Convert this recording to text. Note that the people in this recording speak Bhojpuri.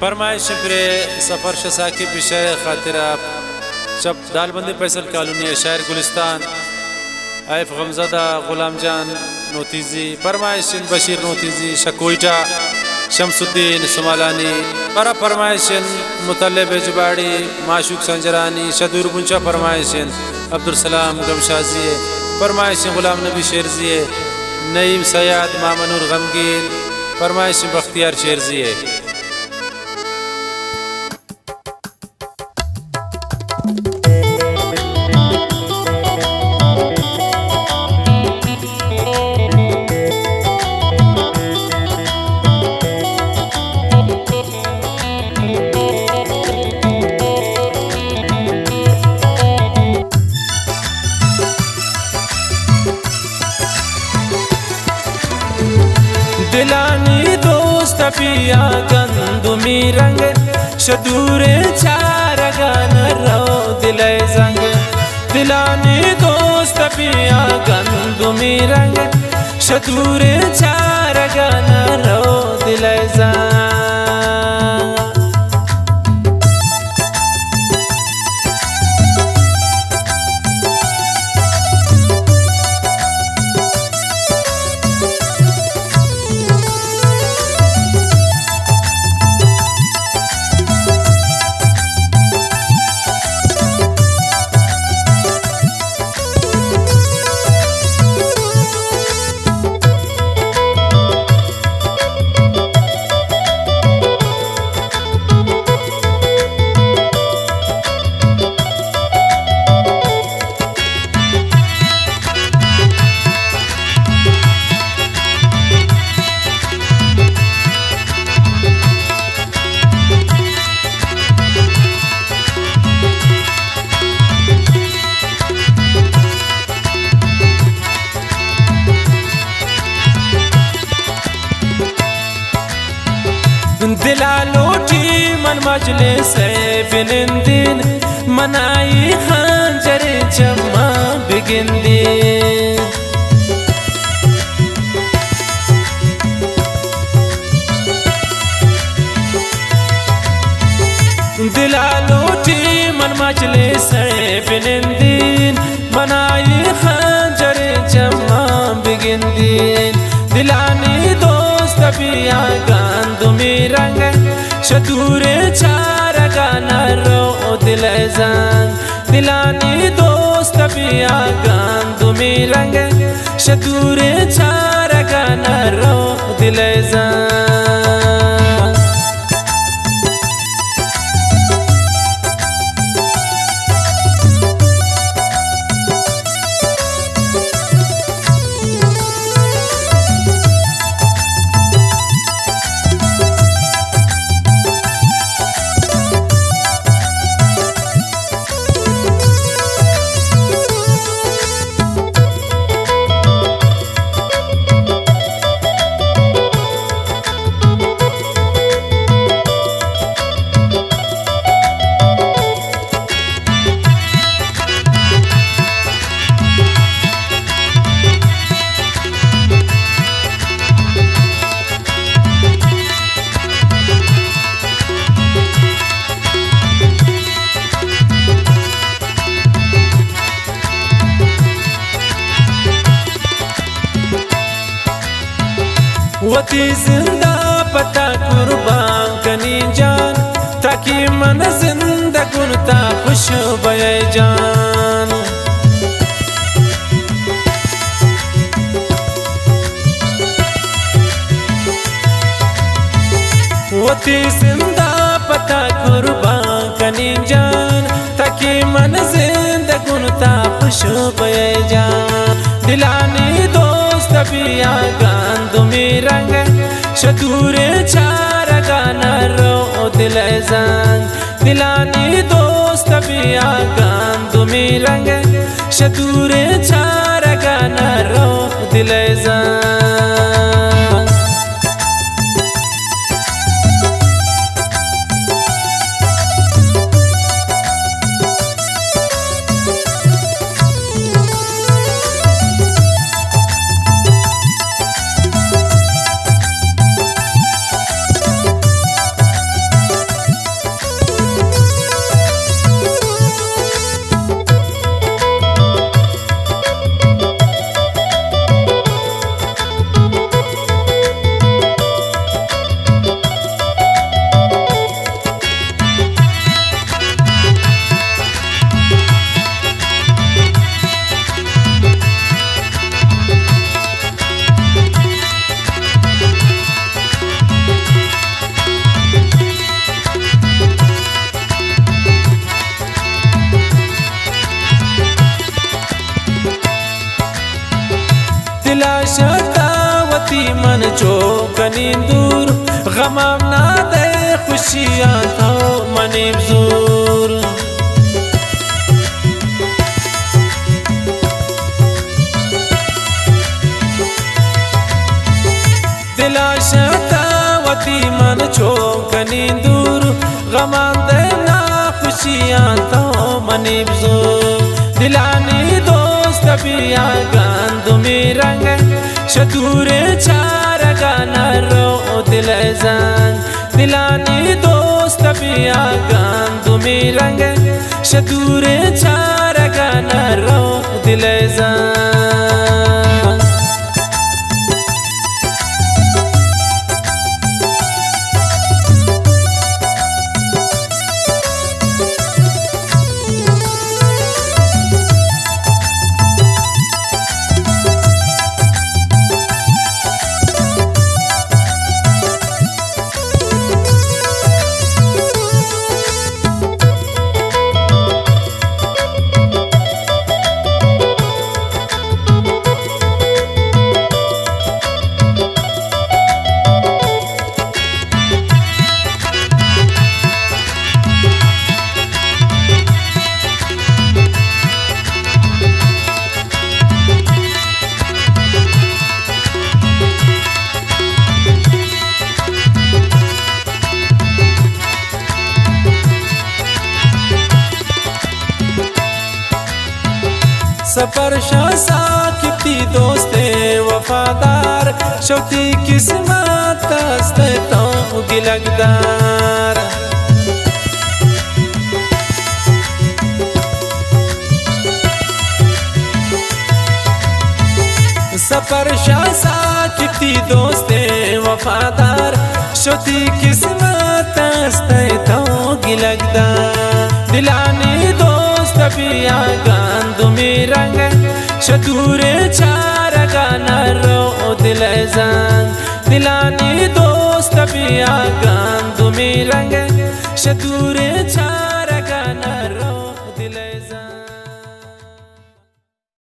फरमाइश फिरे सफ़र शसा की पिशर खातिर आप शब दालबंदी फैसल कॉलोनी शहर गुलिस्तान आयफ गमजदा गुलाम जान नोतीजी फरमाइश बशीर नोतीजी शकोइटा शमसुद्दीन सुमालानी बरा फरमाइश मुतलब जुबाड़ी माशूक संजरानी शदूर बुंचा फरमाइश अब्दुलसलाम गमशाजी फरमाइश गुलाम नबी शेरजी नईम सयाद मामनूर गमगीन फरमाइश बख्तियार शेरजी दिलानी दोस्त पिया गंदुमी रंग शदूरे चार गान रो दिले जंग दिलानी दोस्त पिया गंदुमी रंग शदूरे चार गान रो दिले जंग दिला लोटी मन मजले से बिनिंदिन मनाई खंजरे जमा बिगिंदी दिला लोटी मन मजले से बिनिंदिन मनाई खंजरे जमा बिगिंदी दिलानी दोस्त पिया गंदुमी रंग शदूरे चार गाना रो दिले जंग दिलानी दोस्त पिया गंदुमी रंग शदूरे चार गाना रो दिले जंग वती जिंदा पता कुर्बान कनी जान ताकि मन जिंदा गुनता खुश बये जान वती जिंदा पता कुर्बान कनी जान ताकि मन जिंदा गुनता खुश बये जान दिलानी दोस्त पिया गंदुमी रंग शदूरे चार गाना रो दिले जंग दिलानी दोस्त पिया गंदुमी रंग शदूरे चार गाना रो दिले जंग शकावती मन चोकनी दूर गमाम ना दे खुशियाँ था मनी बजूर दिला शकावती मन चोकनी दूर गमाम दे ना खुशियाँ था मनी बजूर दिलानी दोस्त बिया गांधु में रंग शतूरे चार गाना रो दिल जान दिलानी दोस्त बिया गांधु में रंग शतूरे चार गाना रो दिल जान सफर शासा किती दोस्ते वफादार शौती किस्मत हस्ते तो गिलगदार सफर शासा किती दोस्ते वफादार शौती किस्मत हस्ते तो गिलगदार दिलानी दोस्त बिया गांधु में रंग शतूरे चार गाना रो दिल जान दिलानी दोस्त बिया गांधु में रंग शतूरे चार